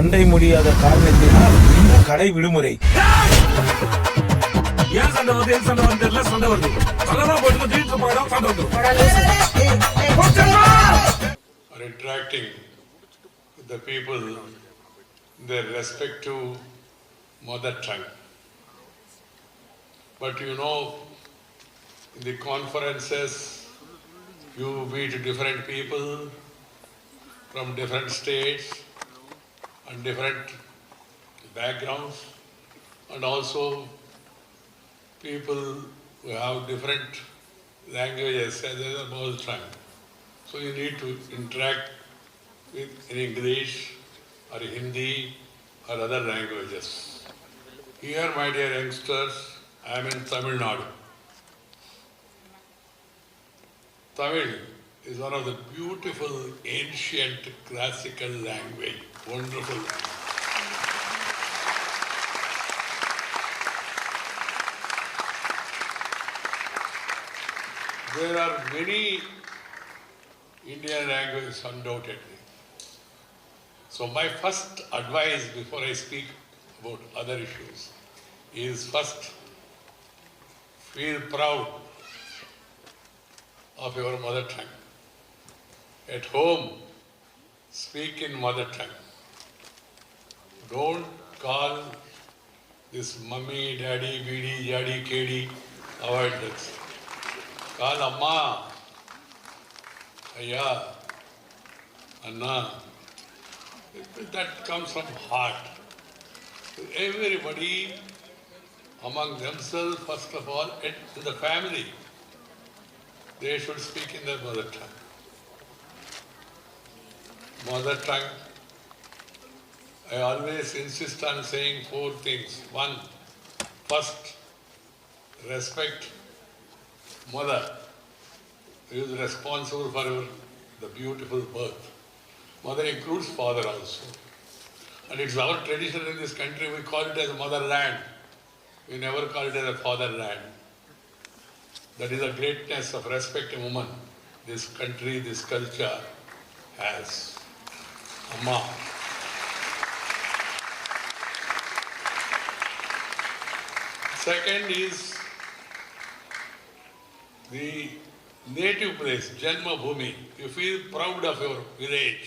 சண்டை முடியாத காரணத்தினால் இந்த கடை விடுமுறை. Are interacting with the people in their respective mother tongue. But you know, in the conferences, you meet different people from different states and different backgrounds, and also people who have different languages as their mother tongue. So you need to interact with in English or Hindi or other languages. Here, my dear youngsters, I am in Tamil Nadu. Tamil is one of the beautiful, ancient, classical language. Wonderful language. There are many Indian languages, undoubtedly. So my first advice before I speak about other issues is first, feel proud of your mother tongue. At home, speak in mother tongue. Don't call this mummy, daddy, bidi, yadi, kedi. Avoid that. Call amma, ayya, anna. That comes from heart. Everybody among themselves, first of all, in the family, they should speak in their mother tongue. Mother tongue, I always insist on saying 4 things. 1, first, respect mother, who is responsible for the beautiful birth. Mother includes father also. And it's our tradition in this country, we call it as motherland. We never call it as a fatherland. That is the greatness of respect a woman this country, this culture has. Amma. Second is the native place, Janma Bhumi. You feel proud of your village,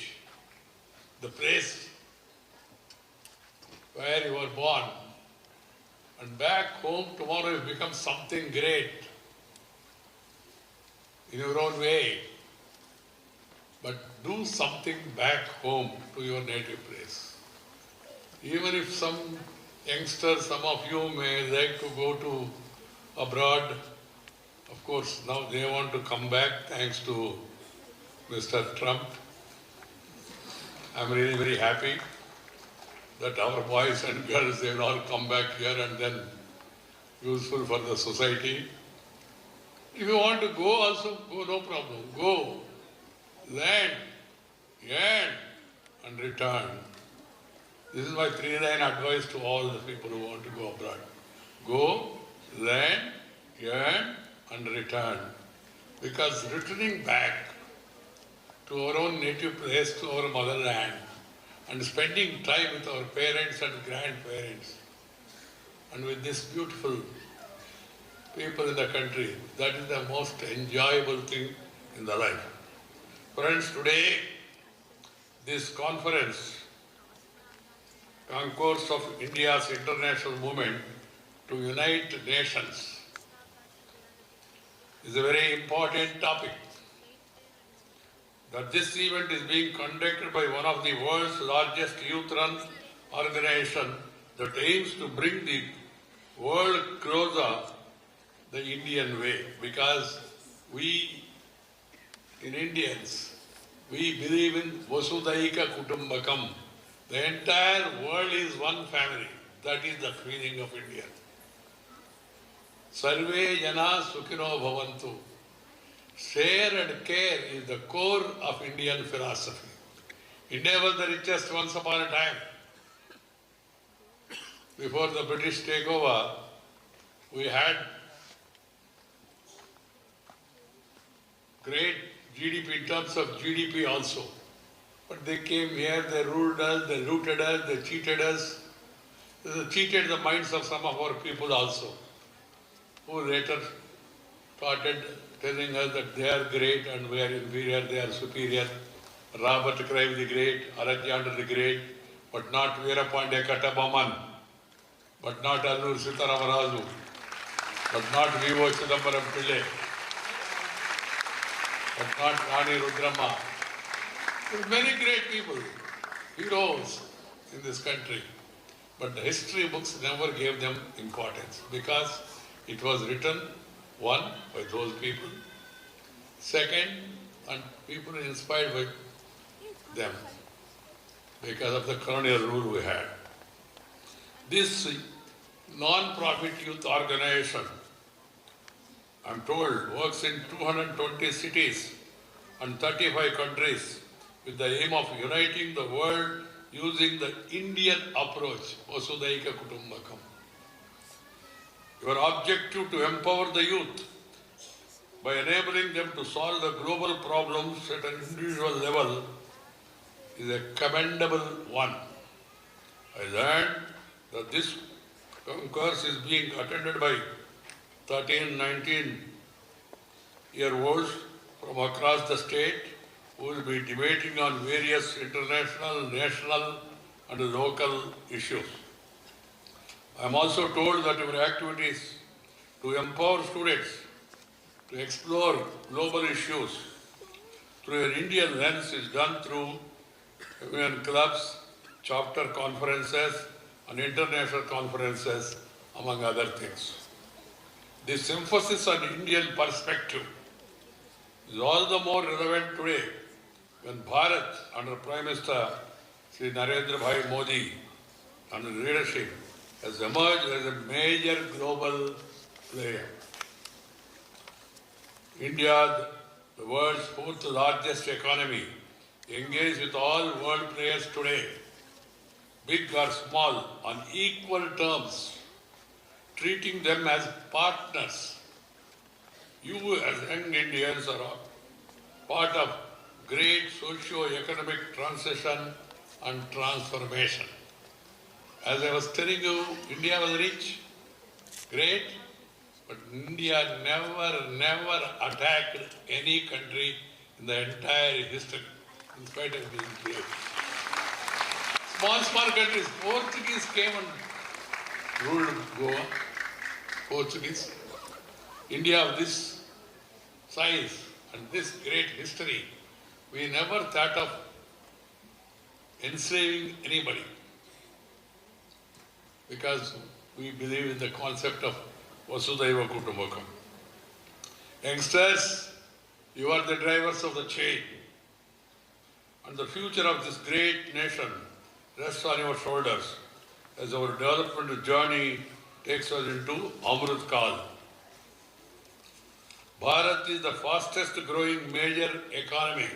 the place where you were born. And back home tomorrow you become something great in your own way. But do something back home to your native place. Even if some youngsters, some of you may like to go to abroad, of course now they want to come back thanks to Mr. Trump. I'm really very happy that our boys and girls, they will all come back here and then useful for the society. If you want to go also, go, no problem. Go, land, earn and return. This is my 3-line advice to all the people who want to go abroad. Go, land, earn and return. Because returning back to our own native place, to our motherland, and spending time with our parents and grandparents, and with this beautiful people in the country, that is the most enjoyable thing in the life. Friends, today, this conference, concourse of India's international movement to unite nations, is a very important topic. That this event is being conducted by one of the world's largest youth-run organization that aims to bring the world closer the Indian way. Because we, in Indians, we believe in Vasudhaika Kutumbakam. The entire world is one family. That is the feeling of India. Sarve jana sukhino bhavantu. Share and care is the core of Indian philosophy. India was the richest once upon a time. Before the British takeover, we had great GDP in terms of GDP also. But they came here, they ruled us, they looted us, they cheated us. They cheated the minds of some of our people also, who later started telling us that they are great and we are inferior, they are superior. Robert Clive the Great, Alexander the Great, but not Veera Pandey Kattaboman, but not Allur Sitaramarazu, but not V.O. Chidambaram Pillai, but not Rani Rudramma. There are many great people, heroes in this country, but the history books never gave them importance because it was written, one, by those people, second, and people inspired by them because of the colonial rule we had. This non-profit youth organization, I'm told, works in 220 cities and 35 countries with the aim of uniting the world using the Indian approach, Vasudhaiva Kutumbakam. Your objective to empower the youth by enabling them to solve the global problems at an individual level is a commendable one. I learned that this course is being attended by 13, 19-year-olds from across the state who will be debating on various international, national and local issues. I am also told that your activities to empower students to explore global issues through an Indian lens is done through UN clubs, chapter conferences and international conferences, among other things. This emphasis on Indian perspective is all the more relevant today when Bharat, under Prime Minister Sri Narendra Bhai Modi, under leadership, has emerged as a major global player. India, the world's fourth largest economy, engaged with all world players today, big or small, on equal terms, treating them as partners. You as young Indians are part of great socio-economic transition and transformation. As I was telling you, India was rich, great, but India never attacked any country in the entire history, in spite of being great. Small countries, Portuguese came and ruled Goa, Portuguese. India of this size and this great history, we never thought of enslaving anybody because we believe in the concept of Vasudhaiva Kutumbakam. Youngsters, you are the drivers of the change, and the future of this great nation rests on your shoulders as our development journey takes us into Amrit Kal. Bharat is the fastest growing major economy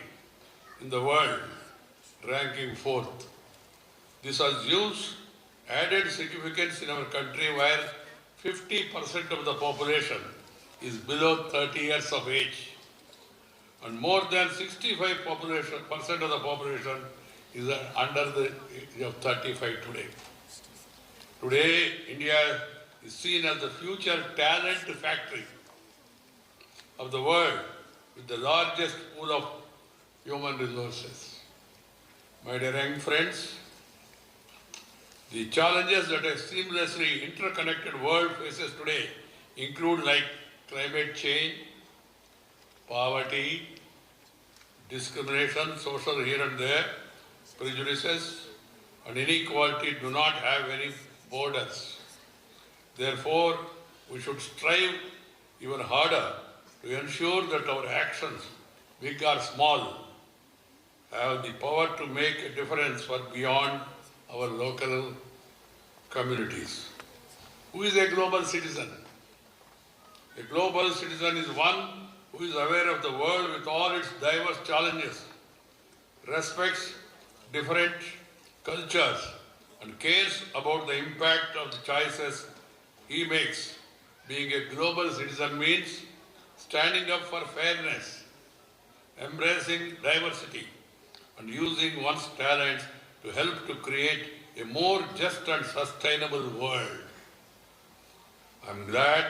in the world, ranking 4th. This assumes added significance in our country where 50% of the population is below 30 years of age and more than 65% of the population is under the age of 35 today. Today, India is seen as the future talent factory of the world with the largest pool of human resources. My dear young friends, the challenges that a seamlessly interconnected world faces today include like climate change, poverty, discrimination, social here and there, prejudices, and inequality do not have any borders. Therefore, we should strive even harder to ensure that our actions, big or small, have the power to make a difference for beyond our local communities. Who is a global citizen? A global citizen is one who is aware of the world with all its diverse challenges, respects different cultures, and cares about the impact of the choices he makes. Being a global citizen means standing up for fairness, embracing diversity, and using one's talents to help to create a more just and sustainable world. I'm glad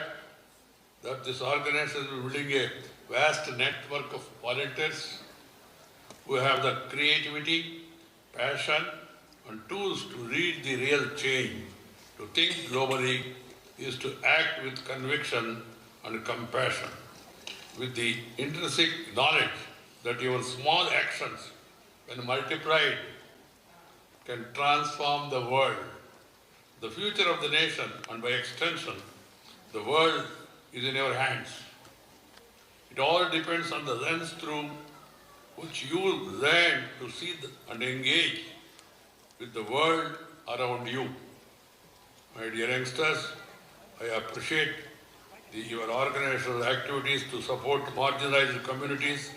that this organization is building a vast network of volunteers who have the creativity, passion, and tools to lead the real change. To think globally is to act with conviction and compassion, with the intrinsic knowledge that your small actions, when multiplied, can transform the world, the future of the nation, and by extension, the world is in your hands. It all depends on the lens through which you learn to see and engage with the world around you. My dear youngsters, I appreciate your organizational activities to support marginalized communities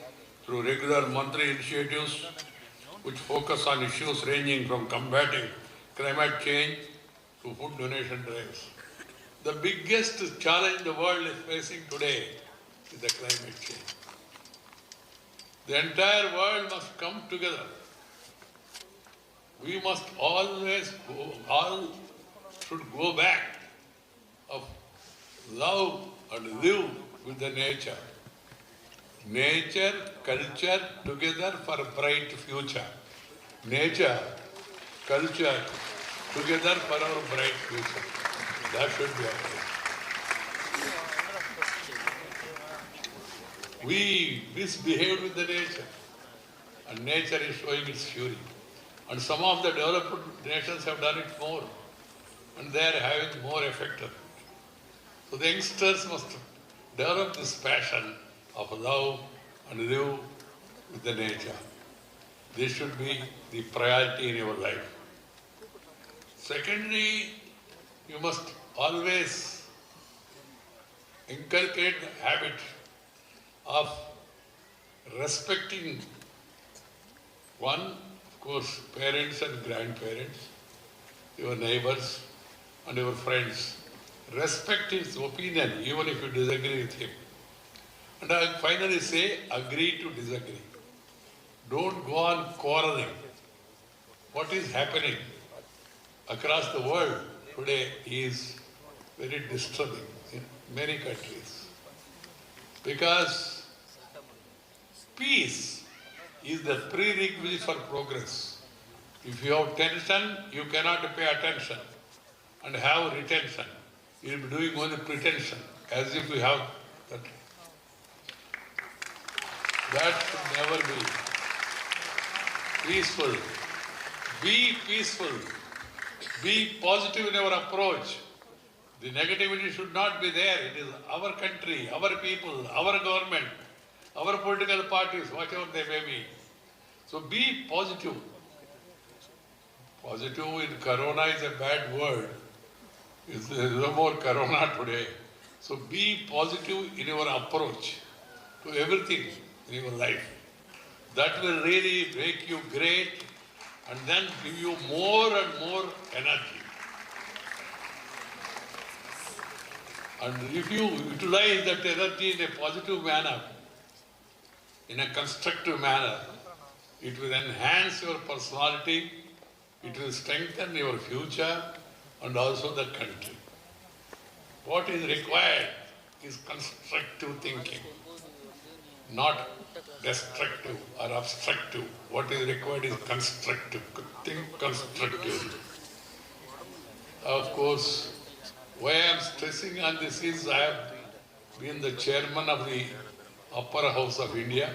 through regular monthly initiatives which focus on issues ranging from combating climate change to food donation drives. The biggest challenge the world is facing today is the climate change. The entire world must come together. We must all should go back of love and live with the nature. Nature, culture together for a bright future. Nature, culture together for our bright future. That should be our aim. We misbehaved with the nature, and nature is showing its fury. And some of the developed nations have done it more, and they are having more effect of it. So the youngsters must develop this passion of love and live with the nature. This should be the priority in your life. Secondly, you must always inculcate the habit of respecting one, of course, parents and grandparents, your neighbors and your friends. Respect his opinion even if you disagree with him. And I finally say, agree to disagree. Don't go on quarreling. What is happening across the world today is very disturbing in many countries. Because peace is the prerequisite for progress. If you have tension, you cannot pay attention and have retention. You will be doing only pretension, as if you have that. That should never be. Peaceful. Be peaceful. Be positive in your approach. The negativity should not be there. It is our country, our people, our government, our political parties, whatever they may be. So be positive. Positive in Corona is a bad word. There is no more Corona today. So be positive in your approach to everything in your life. That will really make you great and then give you more and more energy. And if you utilize that energy in a positive manner, in a constructive manner, it will enhance your personality, it will strengthen your future and also the country. What is required is constructive thinking, not destructive or obstructive. What is required is constructive. Think constructively. Of course, why I am stressing on this is I have been the chairman of the Upper House of India,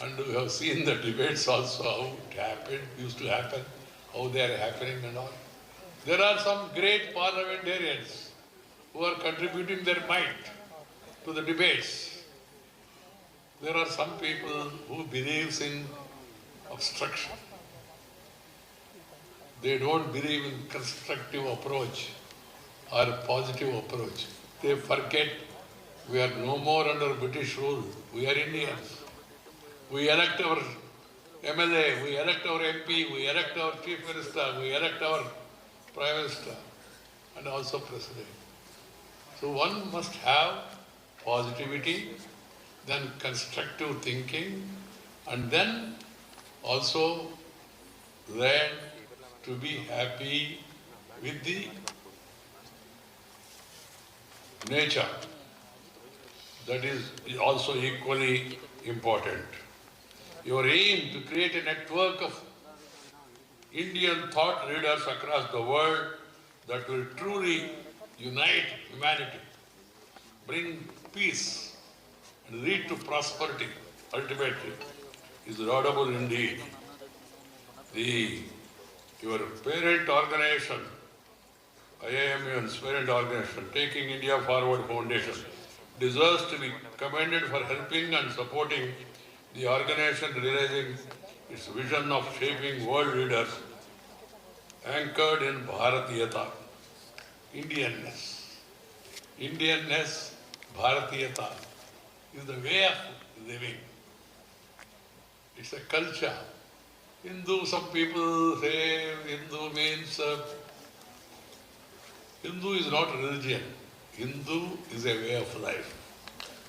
and we have seen the debates also, how it happened, used to happen, how they are happening and all. There are some great parliamentarians who are contributing their might to the debates. There are some people who believes in obstruction. They don't believe in constructive approach or positive approach. They forget we are no more under British rule. We are Indians. We elect our MLA, we elect our MP, we elect our Chief Minister, we elect our Prime Minister and also President. So one must have positivity, then constructive thinking, and then also learn to be happy with the nature. That is also equally important. Your aim to create a network of Indian thought leaders across the world that will truly unite humanity, bring peace and lead to prosperity ultimately is laudable indeed. Your parent organization, IIMU's parent organization, Taking India Forward Foundation, deserves to be commended for helping and supporting the organization realizing its vision of shaping world leaders anchored in Bharatiyata, Indianness. Indianness, Bharatiyata is the way of living. It's a culture. Hindu, some people say Hindu means, Hindu is not religion. Hindu is a way of life.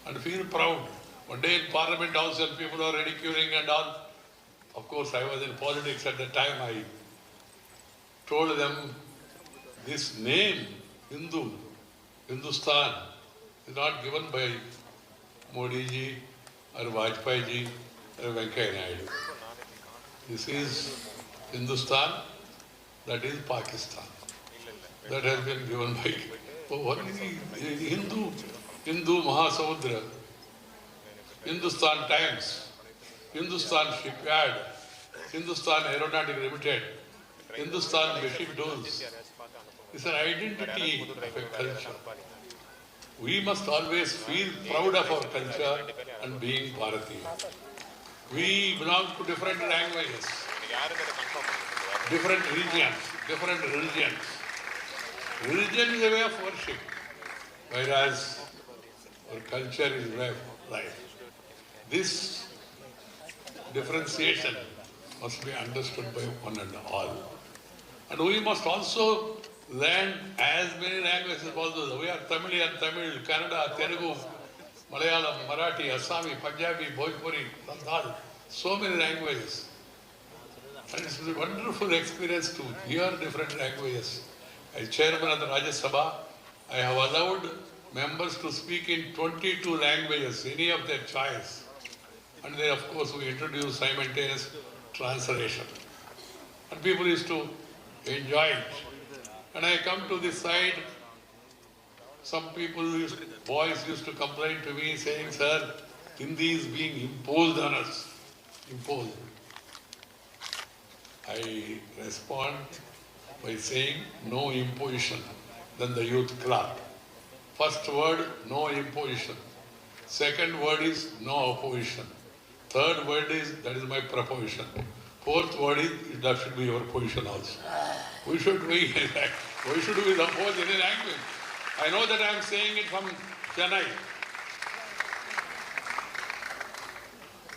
And feel proud. One day in Parliament House and people are ridiculing and all. Of course, I was in politics at the time. I told them this name, Hindu, Hindustan, is not given by Modi ji or Vajpayee ji or Venkaiah Naidu. This is Hindustan, that is Pakistan. That has been given by Hindu Mahasamudra, Hindustan Times, Hindustan Shipyard, Hindustan Aeronautic Limited, Hindustan Machine Tools. It's an identity of a culture. We must always feel proud of our culture and being Bharatiya. We belong to different languages, different regions, different religions. Religion is a way of worship, whereas our culture is a way of life. This differentiation must be understood by one and all. And we must also learn as many languages as possible. We are Tamilian, Tamil, Kannada, Telugu, Malayalam, Marathi, Assami, Punjabi, Bhojpuri, Santali, so many languages. And it's a wonderful experience to hear different languages. As chairman of the Rajya Sabha, I have allowed members to speak in 22 languages, any of their choice. And then, of course, we introduce simultaneous translation. And people used to enjoy it. And I come to this side, some people, boys used to complain to me saying, sir, Hindi is being imposed on us. Imposed. I respond by saying, no imposition. Then the youth clap. First word, no imposition. Second word is no opposition. Third word is, that is my proposition. Fourth word is, that should be your position also. We should be that. Why should we oppose any language? I know that I am saying it from Chennai.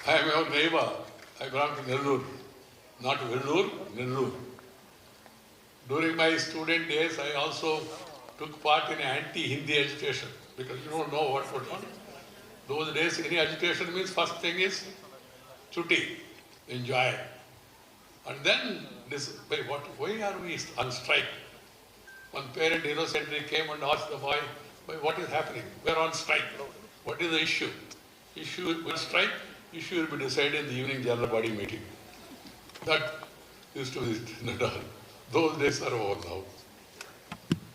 I am your neighbor. I belong to Nellore. Not Vellore, Nellore. During my student days, I also took part in anti-Hindi agitation because you don't know what would happen. Those days, any agitation means first thing is chutti, enjoy. And then, why are we on strike? One parent innocently came and asked the boy, what is happening? We are on strike. What is the issue? Issue will strike, issue will be decided in the evening general body meeting. That used to be done. Those days are over now.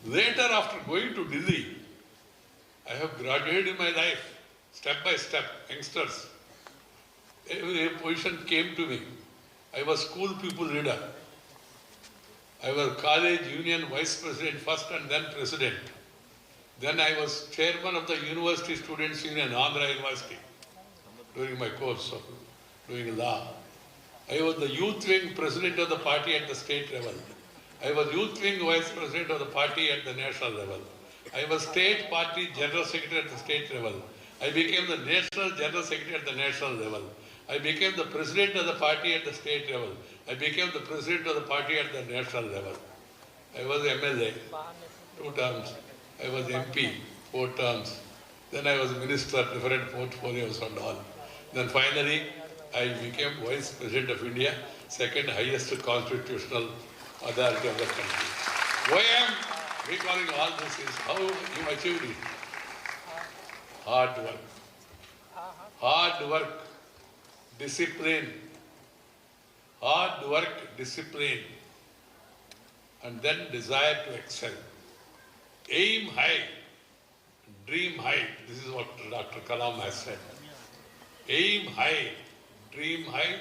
Later, after going to Delhi, I have graduated in my life, step by step, youngsters. Every position came to me. I was school people leader. I was college union vice president first and then president. Then I was chairman of the University Students' Union, Andhra University, during my course of doing law. I was the youth wing president of the party at the state level. I was youth wing vice president of the party at the national level. I was state party general secretary at the state level. I became the national general secretary at the national level. I became the president of the party at the state level. I became the president of the party at the national level. I was MLA, 2 terms. I was MP, 4 terms. Then I was minister, different portfolios and all. Then finally, I became Vice President of India, second highest constitutional authority of the country. Why I am recalling all this is how you achieved it. Hard work, discipline, and then desire to excel. Aim high, dream high. This is what Dr. Kalam has said. Aim high, dream high,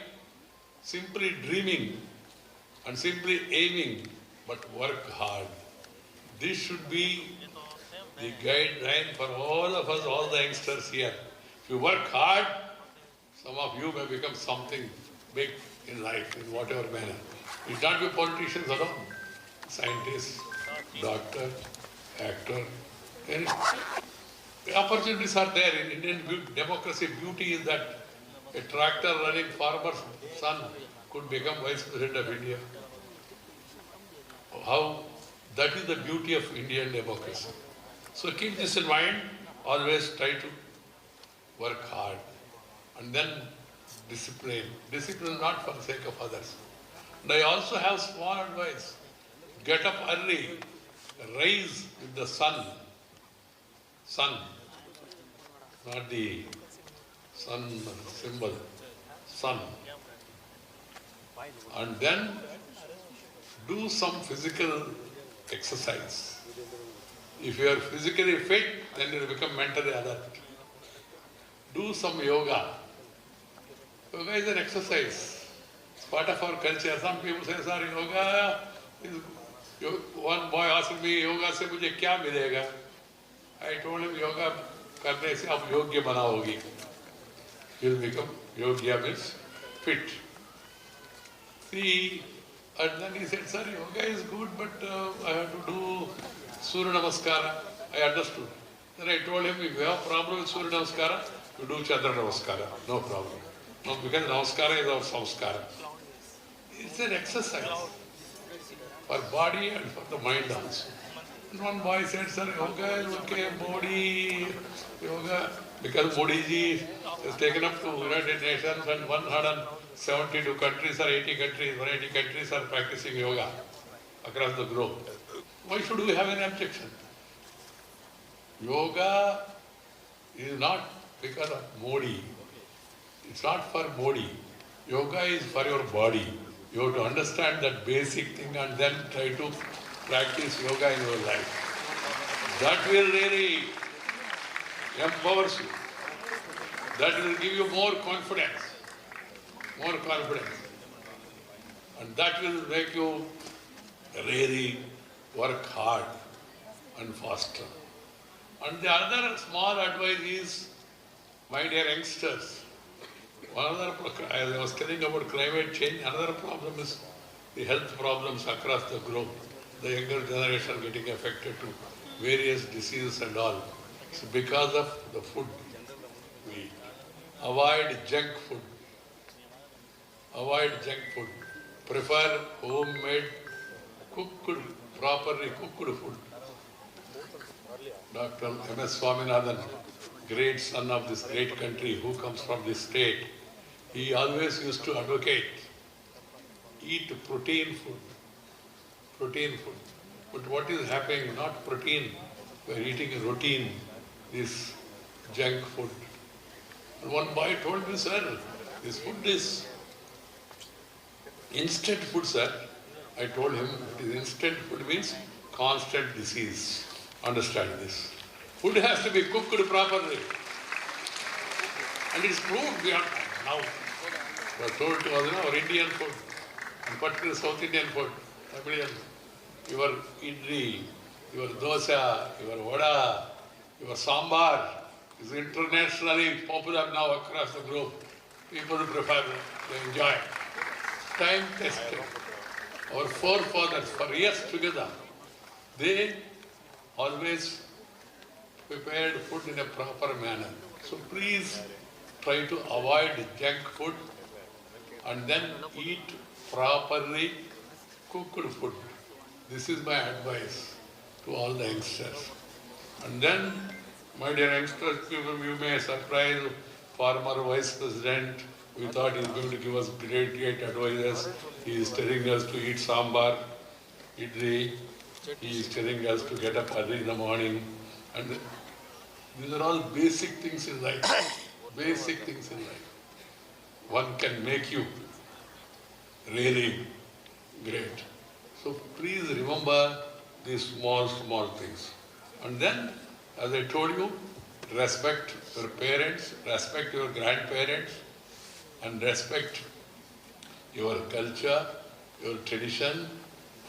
simply dreaming and simply aiming, but work hard. This should be the guideline for all of us, all the youngsters here. If you work hard, some of you may become something big in life, in whatever manner. You don't be politicians alone. Scientists, doctor, actor. And the opportunities are there. In Indian democracy, beauty is that a tractor running farmer's son could become Vice President of India. How? That is the beauty of Indian democracy. So keep this in mind. Always try to work hard. And then discipline. Discipline not for the sake of others. And I also have small advice. Get up early. Rise with the sun. Sun. Not the sun symbol. Sun. And then do some physical exercise. If you are physically fit, then you will become mentally alert. Do some yoga. Yoga is an exercise. It's part of our culture. Some people say, sir, yoga is... One boy asked me, yoga se mujhe kya milega? I told him, yoga karne se aap yogya banaogi. You will become, yogya means fit. See, and then he said, sir, yoga is good, but I have to do Surya Namaskara. I understood. Then I told him, if you have a problem with Surya Namaskara, you do Chandra Namaskara. No problem. No, because Namaskara is our samskara. It's an exercise for body and for the mind also. And one boy said, sir, yoga is okay, body, yoga, because Modi ji is taken up to United Nations and 172 countries or 80 countries, 180 countries are practicing yoga across the globe. Why should we have an objection? Yoga is not because of Modi. It's not for Modi. Yoga is for your body. You have to understand that basic thing and then try to practice yoga in your life. That will really empower you. That will give you more confidence. More confidence. And that will make you really work hard and faster. And the other small advice is, my dear youngsters, as I was telling about climate change, another problem is the health problems across the globe. The younger generation getting affected to various diseases and all. It's because of the food we eat. Avoid junk food. Avoid junk food. Prefer homemade, properly cooked food. Dr. M.S. Swaminathan, great son of this great country who comes from this state, he always used to advocate, eat protein food. Protein food. But what is happening? Not protein. We are eating a routine, this junk food. And one boy told me, sir, this food is instant food, sir. I told him, it is instant food means constant disease. Understand this. Food has to be cooked properly. And it's proved beyond now. We are told to us, our Indian food, and particularly South Indian food, Tamilian, your idli, your dosa, your vada, your sambar is internationally popular now across the globe. People prefer it, they enjoy it. Time tested. Our forefathers, for years together, they always prepared food in a proper manner. So please try to avoid junk food and then eat properly cooked food. This is my advice to all the youngsters. And then, my dear youngsters, you may surprise former Vice President We thought he's going to give us great advices. He is telling us to eat sambar, idli. He is telling us to get up early in the morning. And these are all basic things in life. Basic things in life. One can make you really great. So please remember these small things. And then, as I told you, respect your parents, respect your grandparents, and respect your culture, your tradition,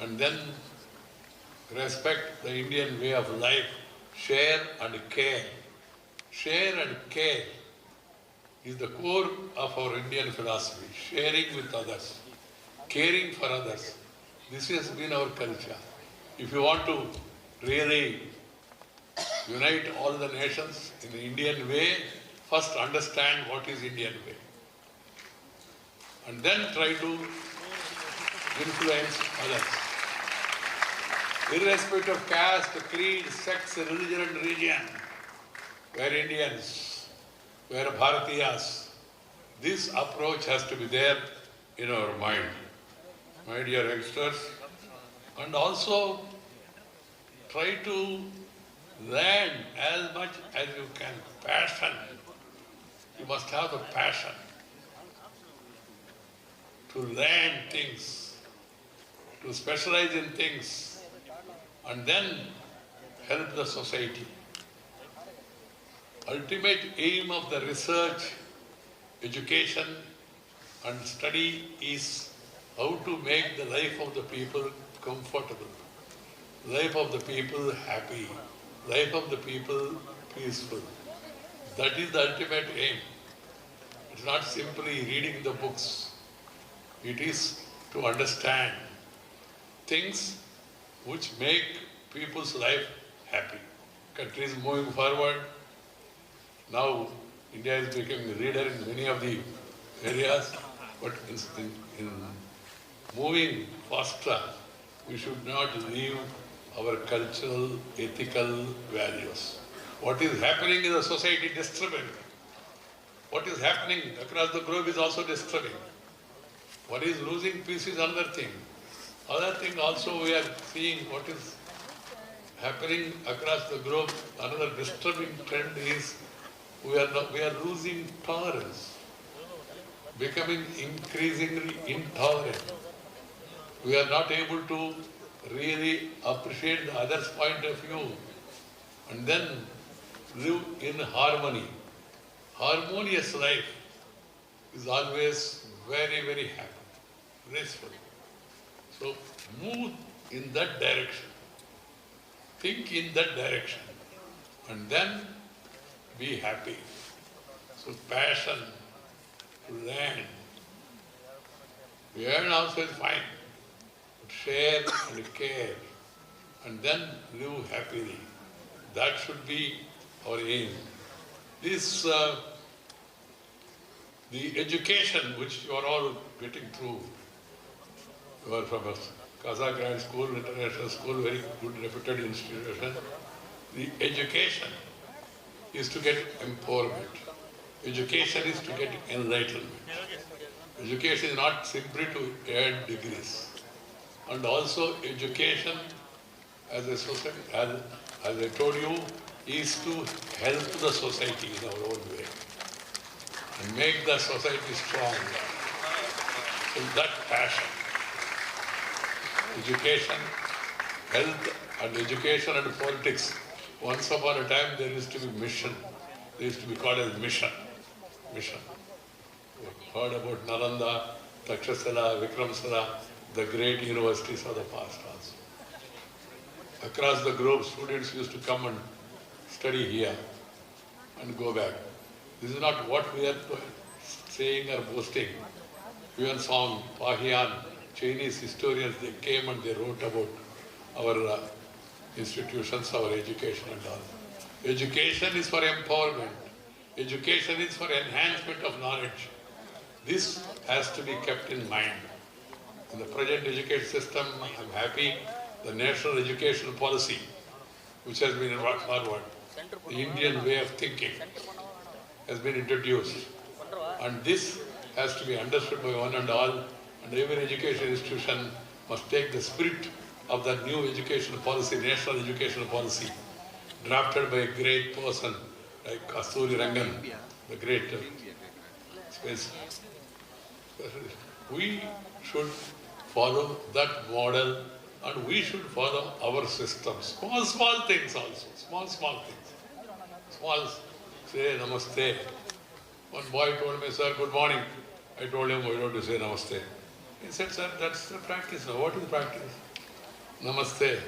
and then respect the Indian way of life. Share and care. Share and care is the core of our Indian philosophy. Sharing with others, caring for others. This has been our culture. If you want to really unite all the nations in the Indian way, first understand what is Indian way. And then try to influence others. Irrespective of caste, creed, sex, religion and region, we are Indians, we are Bharatiyas. This approach has to be there in our mind. My dear youngsters, and also try to learn as much as you can. Passion. You must have the passion to learn things, to specialize in things, and then help the society. Ultimate aim of the research, education, and study is how to make the life of the people comfortable, life of the people happy, life of the people peaceful. That is the ultimate aim. It's not simply reading the books. It is to understand things which make people's life happy. Country is moving forward. Now India is becoming a leader in many of the areas, but in moving faster, we should not leave our cultural, ethical values. What is happening in the society is disturbing. What is happening across the globe is also disturbing. One is losing peace is another thing. Other thing also we are seeing what is happening across the globe. Another disturbing trend is we are losing tolerance, becoming increasingly intolerant. We are not able to really appreciate the other's point of view and then live in harmony. Harmonious life is always very happy, graceful. So move in that direction, think in that direction, and then be happy. So passion to learn. We earn also is fine, but share and care, and then live happily. That should be our aim. This the education which you are all getting through. You are from a Kazakh school, international school, very good reputed institution. The education is to get empowerment. Education is to get enlightenment. Education is not simply to earn degrees. And also education as a society, as I told you, is to help the society in our own way and make the society strong. So that passion, education, health and education and politics. Once upon a time there used to be mission. There used to be called as mission. Mission. You heard about Nalanda, Takshasila, Vikramsala, the great universities of the past also. Across the globe, students used to come and study here and go back. This is not what we are saying or boasting. Even song, Pahian, Chinese historians, they came and they wrote about our institutions, our education and all. Education is for empowerment. Education is for enhancement of knowledge. This has to be kept in mind. In the present education system, I'm happy the national education policy, which has been brought forward, the Indian way of thinking has been introduced. And this has to be understood by one and all, and every education institution must take the spirit of the new educational policy, national educational policy, drafted by a great person like Kasturi Rangan, the great space. We should follow that model, and we should follow our system. Small things also. Small things. Small, say namaste. One boy told me, sir, good morning. I told him, why don't you say namaste? He said, sir, that's the practice now. What is the practice? Namaste.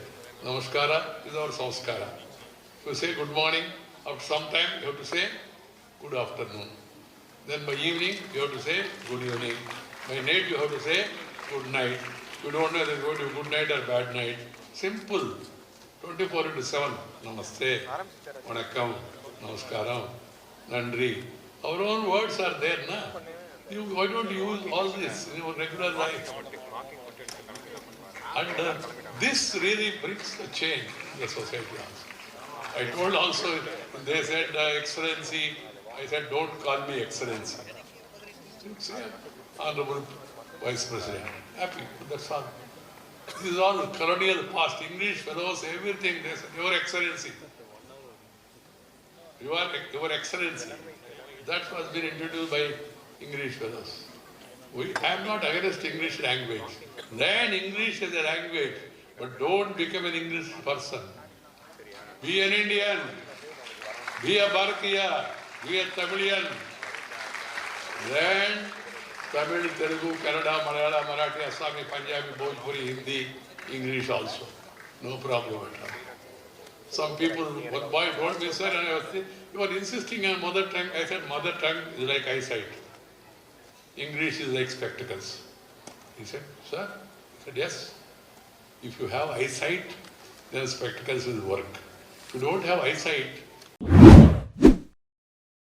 Namaskara is our samskara. If you say good morning, after some time you have to say good afternoon. Then by evening you have to say good evening. By night you have to say good night. You don't know whether it's going to be good night or bad night. Simple. 24/7. Namaste. Vanakkam. Namaskaram. Nandri. Our own words are there, na? Why don't you use all this in your regular life? And this really brings a change in the society also. I told also, they said, Excellency, I said, don't call me Excellency. Say, Honorable Vice President. Happy, that's all. This is all colonial past. English fellows, everything, they said, Your Excellency. Your Excellency. That was been introduced by English fellows. I am not against English language. Learn English as a language, but don't become an English person. Be an Indian. Be a Bharatiya. Be a Tamilian. Learn Tamil, Telugu, Kannada, Malayalam, Marathi, Assami, Punjabi, Bhojpuri, Hindi, English also. No problem at all. Some people, one boy told me, sir, and I was saying, you are insisting on mother tongue. I said, mother tongue is like eyesight. English is like spectacles. He said, sir? I said, yes. If you have eyesight, then spectacles will work. If you don't have eyesight,